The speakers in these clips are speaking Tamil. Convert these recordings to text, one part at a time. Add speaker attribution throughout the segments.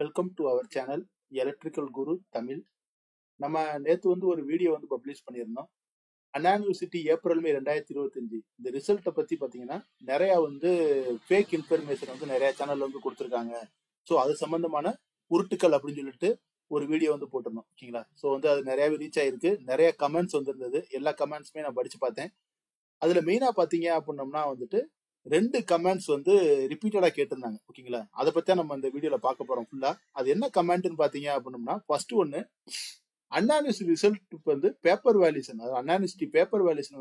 Speaker 1: Welcome to our channel electrical Guru Tamil. நம்ம நேற்று ஒரு வீடியோ பப்ளிஷ் பண்ணியிருந்தோம். அண்ணா யூனிவர்சிட்டி ஏப்ரல் மே 2025 இந்த ரிசல்ட்டை பத்தி பாத்தீங்கன்னா நிறைய ஃபேக் இன்ஃபர்மேஷன் நிறைய சேனல்ல கொடுத்துருக்காங்க. ஸோ அது சம்பந்தமான உருட்டுக்கள் அப்படின்னு சொல்லிட்டு ஒரு வீடியோ போட்டிருந்தோம். ஓகேங்களா? ஸோ அது நிறையவே ரீச் ஆயிருக்கு. நிறைய கமெண்ட்ஸ் வந்திருந்தது. எல்லா கமெண்ட்ஸுமே நான் படிச்சு பார்த்தேன். அதுல மெயினா பாத்தீங்க அப்படின்னம்னா ரெண்டு கமெண்ட்ஸ் ரிப்பீட்டடா கேட்டிருந்தாங்க. ஓகேங்களா? அதை பத்தி நம்ம இந்த வீடியோல பார்க்க போறோம் ஃபுல்லா. அது என்ன கமெண்ட்னு பாத்தீங்க அப்படின்னம்னா, ஃபர்ஸ்ட் ஒன்னு, அண்ணா யூனிவர்சிட்டி ரிசல்ட் பேப்பர் வேல்யூஷன், அதாவது அண்ணா யூனிவர்சிட்டி பேப்பர் வேல்யூஷன்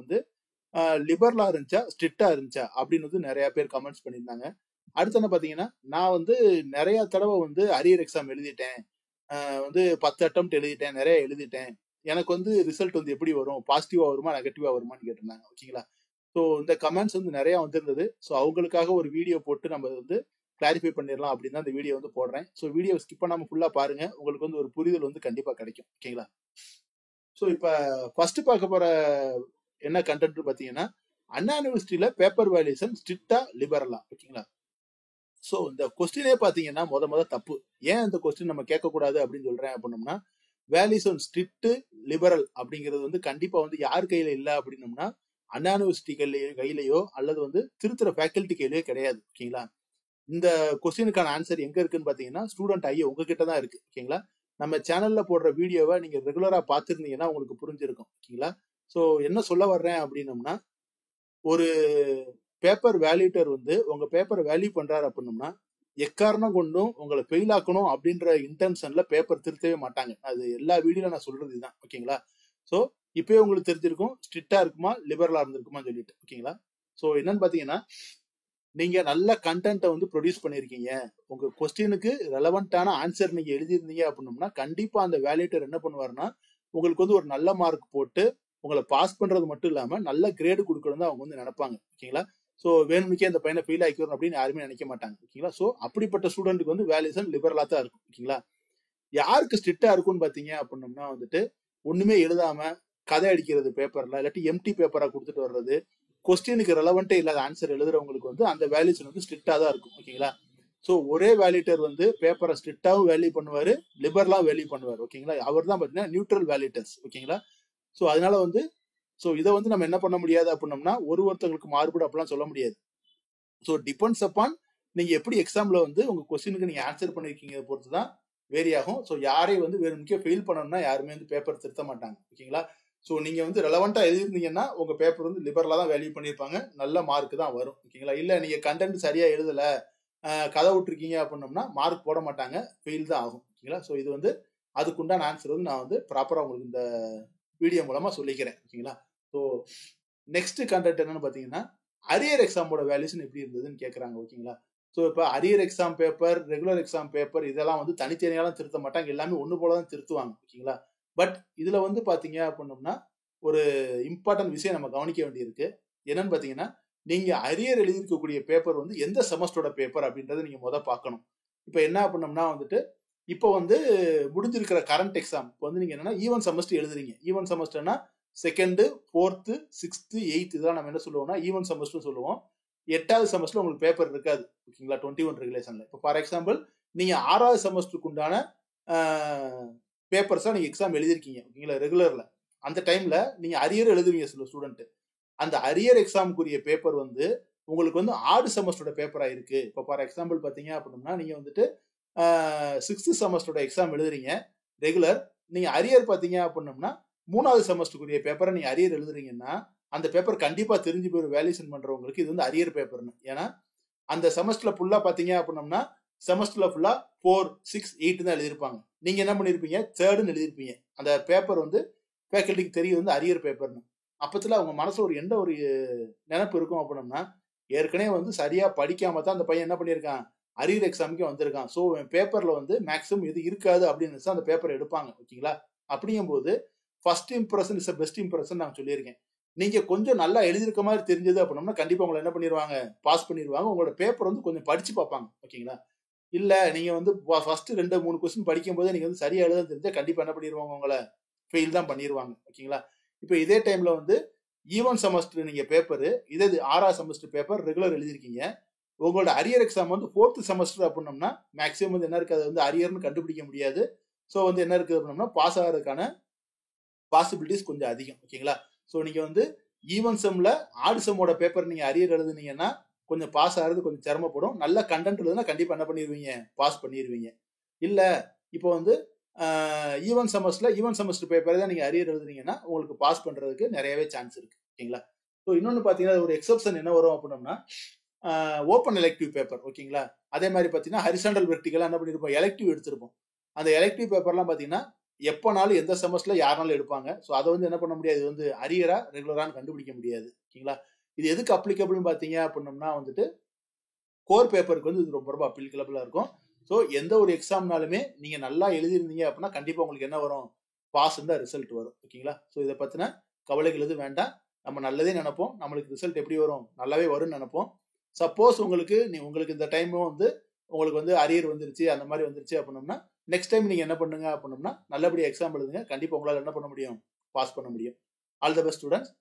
Speaker 1: லிபரலா இருந்துச்சா ஸ்ட்ரிக்டா இருந்துச்சா அப்படின்னு நிறைய பேர் கமெண்ட்ஸ் பண்ணியிருந்தாங்க. அடுத்து என்ன பாத்தீங்கன்னா, நான் நிறைய தடவை அரியர் எக்ஸாம் எழுதிட்டேன், 10 அட்டெம்ப்ட் எழுதிட்டேன், நிறைய எழுதிட்டேன், எனக்கு ரிசல்ட் எப்படி வரும், பாசிட்டிவா வருமா நெகட்டிவா வருமான்னு கேட்டிருந்தாங்க. ஓகேங்களா? ஸோ இந்த கமெண்ட்ஸ் நிறைய வந்திருந்தது. ஸோ அவங்களுக்காக ஒரு வீடியோ போட்டு நம்ம கிளாரிஃபை பண்ணிடலாம் அப்படின்னு தான் இந்த வீடியோ போடுறேன். ஸோ வீடியோ ஸ்கிப் பண்ணாம ஃபுல்லா பாருங்க. உங்களுக்கு ஒரு புரிதல் கண்டிப்பா கிடைக்கும். ஓகேங்களா? ஸோ இப்ப ஃபர்ஸ்ட் பார்க்க போற என்ன கண்டென்ட் பாத்தீங்கன்னா, அண்ணா யூனிவர்சிட்டியில பேப்பர் வேல்யூஷன் ஸ்ட்ரிக்டா லிபரலா. ஓகேங்களா? ஸோ இந்த கொஸ்டினே பாத்தீங்கன்னா முத தப்பு. ஏன் இந்த கொஸ்டின் நம்ம கேட்கக்கூடாது அப்படின்னு சொல்றேன் அப்படின்னம்னா, வேல்யூஷன் ஸ்ட்ரிக்ட் லிபரல் அப்படிங்கிறது கண்டிப்பா யார் கையில இல்ல அப்படின்னம்னா, அண்ணா யூனிவர்சிட்டி கையிலயோ அல்லது திருத்துற ஃபேக்கல்டி கையிலயோ கிடையாது. ஓகேங்களா? இந்த கொஸ்டினுக்கான ஆன்சர் எங்க இருக்குன்னு பாத்தீங்கன்னா, ஸ்டூடெண்ட் ஐயோ உங்ககிட்ட தான் இருக்கு. ஓகேங்களா? நம்ம சேனல்ல போடுற வீடியோவை நீங்க ரெகுலரா பாத்துருந்தீங்கன்னா உங்களுக்கு புரிஞ்சிருக்கும். ஓகேங்களா? சோ என்ன சொல்ல வர்றேன் அப்படின்னம்னா, ஒரு பேப்பர் வேல்யூட்டர் உங்க பேப்பரை வேல்யூ பண்றாரு அப்படின்னம்னா, எக்காரணம் கொண்டும் உங்களை ஃபெயில் ஆக்கணும் அப்படின்ற இன்டென்ஷன்ல பேப்பர் திருத்தவே மாட்டாங்க. அது எல்லா வீடியோல நான் சொல்றது இதுதான். ஓகேங்களா? சோ இப்பயே உங்களுக்கு தெரிஞ்சிருக்கும் ஸ்ட்ரிக்டா இருக்குமா லிபரலா இருந்திருக்குமா சொல்லிட்டு. ஓகேங்களா? சோ என்னன்னு பாத்தீங்கன்னா, நீங்க நல்ல கண்டென்ட்டை ப்ரொடியூஸ் பண்ணிருக்கீங்க, உங்க கொஸ்டினுக்கு ரெலவெண்டான ஆன்சர் நீங்க எழுதிருந்தீங்க அப்படின்னம்னா, கண்டிப்பா அந்த வேல்யூட்டர் என்ன பண்ணுவாருன்னா, உங்களுக்கு ஒரு நல்ல மார்க் போட்டு உங்களை பாஸ் பண்றது மட்டும் இல்லாம நல்ல கிரேடு கொடுக்கணும் தான் அவங்க நினைப்பாங்க. ஓகேங்களா? சோ வேணும்னுக்கே அந்த பையனை ஃபெயில் ஆக்கிக்கணும் அப்படின்னு யாருமே நினைக்க மாட்டாங்க. ஓகேங்களா? சோ அப்படிப்பட்ட ஸ்டூடெண்ட்டுக்கு வேல்யூஷன் லிபரலா தான் இருக்கும். ஓகேங்களா? யாருக்கு ஸ்ட்ரிக்டா இருக்கும்னு பாத்தீங்க அப்படின்னம்னா ஒண்ணுமே எழுதாம கதை அடிக்கிறது பேப்பர்ல, இல்லாட்டி எம்டி பேப்பரா கொடுத்துட்டு வர்றது, கொஸ்டினுக்கு ரெலவெண்டே இல்லாத ஆன்சர் எழுதுறவங்களுக்கு அந்த வேல்யூஷன் ஸ்ட்ரிக்டா தான் இருக்கும். ஓகேங்களா? சோ ஒரே வேல்யூட்டர் பேப்பரை ஸ்ட்ரிக்டாவும் வேல்யூ பண்ணுவாரு, லிபரலா வேல்யூ பண்ணுவாரு. ஓகேங்களா? அவர் தான் பாத்தீங்கன்னா நியூட்ரல் வேல்யூட்டர்ஸ். ஓகேங்களா? சோ அதனால சோ இதை நம்ம என்ன பண்ண முடியாது அப்படின்னம்னா, ஒருத்தங்களுக்கு மாறுபடும் அப்படிலாம் சொல்ல முடியாது. சோ டிபெண்ட்ஸ் அப்பான் நீங்க எப்படி எக்ஸாம்ல உங்க கொஸ்டினுக்கு நீங்க ஆன்சர் பண்ணிருக்கீங்க பொறுத்து தான் வேரி ஆகும். சோ யாரையும் வேறு முக்கியம் ஃபெயில் பண்ணணும்னா யாருமே பேப்பர் திருத்த மாட்டாங்க. ஓகேங்களா? சோ நீங்க ரெலவெண்டா எழுதிருந்தீங்கன்னா உங்க பேப்பர் லிபரலா தான் வேல்யூ பண்ணிருப்பாங்க, நல்ல மார்க் தான் வரும். ஓகேங்களா? இல்ல நீங்க கண்டென்ட் சரியா எழுதல, கதை விட்டுருக்கீங்க அப்படின்னம்னா மார்க் போட மாட்டாங்க, ஃபெயில் தான் ஆகும். ஓகேங்களா? சோ இது அதுக்குண்டான ஆன்சர் நான் ப்ராப்பரா உங்களுக்கு இந்த வீடியோ மூலமா சொல்லிக்கிறேன். ஓகேங்களா? ஸோ நெக்ஸ்ட் கண்டென்ட் என்னன்னு பாத்தீங்கன்னா, அரியர் எக்ஸாமோட வேல்யூஷன் எப்படி இருந்ததுன்னு கேட்கறாங்க. ஓகேங்களா? ஸோ இப்போ arrear exam paper, regular exam paper இதெல்லாம் தனித்தனியாலாம் திருத்த மாட்டாங்க, எல்லாமே ஒண்ணு போல தான் திருத்துவாங்க. ஓகேங்களா? பட் இதுல பாத்தீங்க அப்படின்னம்னா ஒரு இம்பார்ட்டன்ட் விஷயம் நம்ம கவனிக்க வேண்டியிருக்கு. என்னன்னு பாத்தீங்கன்னா, நீங்க அரியர் எழுதியிருக்கக்கூடிய பேப்பர் எந்த செமஸ்டரோட பேப்பர் அப்படின்றத நீங்க பார்க்கணும். இப்போ என்ன பண்ணோம்னா இப்போ முடிஞ்சிருக்கிற கரண்ட் எக்ஸாம் இப்போ நீங்க என்னன்னா ஈவன் செமஸ்டர் எழுதுறீங்க. ஈவன் செமஸ்டர்னா செகண்ட், ஃபோர்த்து, சிக்ஸ்த், எயித் இதெல்லாம் நம்ம என்ன சொல்லுவோம்னா ஈவன் செமஸ்டர் சொல்லுவோம். 8வது செமஸ்டர் உங்களுக்கு பேப்பர் இருக்காது. ஓகேங்களா? 21 ரெகுலேஷன்ல. இப்போ ஃபார் எக்ஸாம்பிள் நீங்க 6வது செமஸ்டருக்கு உண்டான பேப்பர்ஸா நீங்க எக்ஸாம் எழுதிருக்கீங்க. ஓகேங்களா? ரெகுலர்ல அந்த டைம்ல நீங்க அரியர் எழுதுவீங்க சில ஸ்டூடெண்ட். அந்த அரியர் எக்ஸாமுக்குரிய பேப்பர் உங்களுக்கு ஆடு செமஸ்டரோட பேப்பரா இருக்கு. இப்போ ஃபார் எக்ஸாம்பிள் பாத்தீங்க அப்படின்னா நீங்க 6th செமஸ்டரோட எக்ஸாம் எழுதுறீங்க ரெகுலர். நீங்க அரியர் பாத்தீங்க அப்படின்னம்னா 3வது செமஸ்டருக்குரிய பேப்பரை நீங்க அரியர் எழுதுறீங்கன்னா அந்த பேப்பர் கண்டிப்பா தெரிஞ்சு போய் வேல்யூஷன் பண்றவங்களுக்கு இது அரியர் பேப்பர்னு. ஏன்னா அந்த செமஸ்டர்ல ஃபுல்லா பாத்தீங்க அப்படின்னம்னா செமஸ்டர்ல ஃபுல்லா 4, 6, 8 தான் எழுதிருப்பாங்க. நீங்க என்ன பண்ணிருப்பீங்க, 3ர்டுன்னு எழுதிருப்பீங்க. அந்த பேப்பர் ஃபேக்கல்டிக்கு தெரியும் அரியர் பேப்பர்னு. அப்பத்துல அவங்க மனசுல எந்த ஒரு நினைப்பு இருக்கும் அப்படின்னம்னா, ஏற்கனவே சரியா படிக்காம தான் அந்த பையன் என்ன பண்ணிருக்கான், அரியர் எக்ஸாமுக்கு வந்திருக்கான். சோ பேப்பர்ல மேக்ஸிமம் இது இருக்காது அப்படின்னு அந்த பேப்பர் எடுப்பாங்க. ஓகேங்களா? அப்படிங்கும்போது first impression is best impression நான் சொல்லியிருக்கேன். நீங்க கொஞ்சம் நல்லா எழுதிருக்க மாதிரி தெரிஞ்சது அப்படின்னா கண்டிப்பா உங்களை என்ன பண்ணிடுவாங்க, பாஸ் பண்ணிடுவாங்க. உங்களோட பேப்பர் கொஞ்சம் படிச்சு பார்ப்பாங்க. ஓகேங்களா? இல்ல நீங்க ஃபர்ஸ்ட் 2-3 கொஸ்டின் படிக்கும் போதே நீங்க சரியா எழுத தெரிஞ்சா கண்டிப்பா என்ன பண்ணிடுவாங்க, உங்களை ஃபெயில் தான் பண்ணிடுவாங்க. ஓகேங்களா? இப்போ இதே டைம்ல ஈவன் செமஸ்டர் நீங்க பேப்பர் இதே 6வது செமஸ்டர் பேப்பர் ரெகுலர் எழுதிருக்கீங்க. உங்களோட அரியர் எக்ஸாம் வந்து 4th செமஸ்டர் அப்படின்னோம்னா மேக்ஸிமம் வந்து என்ன இருக்கு, அது வந்து அரியர்னு கண்டுபிடிக்க முடியாது. ஸோ வந்து என்ன இருக்குது அப்படின்னோம்னா பாஸ் ஆகிறதுக்கான பாசிபிலிட்டிஸ் கொஞ்சம் அதிகம். ஓகேங்களா? ஸோ நீங்க வந்து ஈவன் செம்ல ஆட் செம்மோட பேப்பர் நீங்க அரியர் எழுதுனீங்கன்னா கொஞ்சம் பாஸ் ஆகிறது கொஞ்சம் சிரமப்படும். நல்ல கண்டென்ட் எழுதுனா கண்டிப்பா என்ன பண்ணிடுவீங்க, பாஸ் பண்ணிடுவீங்க. இல்ல இப்போ வந்து ஈவன் செமஸ்டர் பேப்பரை தான் நீங்க அரியர் எழுதுனீங்கன்னா உங்களுக்கு பாஸ் பண்றதுக்கு நிறையவே சான்ஸ் இருக்கு. ஓகேங்களா? ஸோ இன்னொன்னு பாத்தீங்கன்னா ஒரு எக்ஸப்ஷன் என்ன வரும் அப்படின்னோம்னா ஓப்பன் எலெக்டிவ் பேப்பர். ஓகேங்களா? அதே மாதிரி பாத்தீங்கன்னா ஹரிசாண்டல் வெர்டிகலா என்ன பண்ணிருப்போம், எலெக்டிவ் எடுத்திருப்போம். அந்த எலெக்டிவ் பேப்பர்லாம் பாத்தீங்கன்னா எப்பனாலும் எந்த செமஸ்டர்ல யாருனாலும் எடுப்பாங்க. ஸோ அதை வந்து என்ன பண்ண முடியாது, இது வந்து அரியரா ரெகுலரான்னு கண்டுபிடிக்க முடியாது. ஓகேங்களா? இது எதுக்கு அப்ளிகபிள்னு பாத்தீங்க அப்படின்னோம்னா வந்துட்டு கோர் பேப்பருக்கு வந்து இது ரொம்ப ரொம்ப அப்ளிகபிளா இருக்கும். ஸோ எந்த ஒரு எக்ஸாம்னாலுமே நீங்க நல்லா எழுதிருந்தீங்க அப்படின்னா கண்டிப்பா உங்களுக்கு என்ன வரும், பாஸ் தான் ரிசல்ட் வரும். ஓகேங்களா? ஸோ இதை பத்தின கவலைகள் எதுவும் வேண்டாம். நம்ம நல்லதே நினைப்போம். நம்மளுக்கு ரிசல்ட் எப்படி வரும், நல்லாவே வரும்னு நினைப்போம். சப்போஸ் உங்களுக்கு இந்த டைமும் வந்து உங்களுக்கு வந்து அரியர் வந்துருச்சு, அந்த மாதிரி வந்துருச்சு அப்படின்னோம்னா நெக்ஸ்ட் டைம் நீங்க என்ன பண்ணுங்க அப்படின்னோம்னா நல்லபடியா எக்ஸாம் எழுதுங்க. கண்டிப்பா உங்களால என்ன பண்ண முடியும், பாஸ் பண்ண முடியும். All the best students.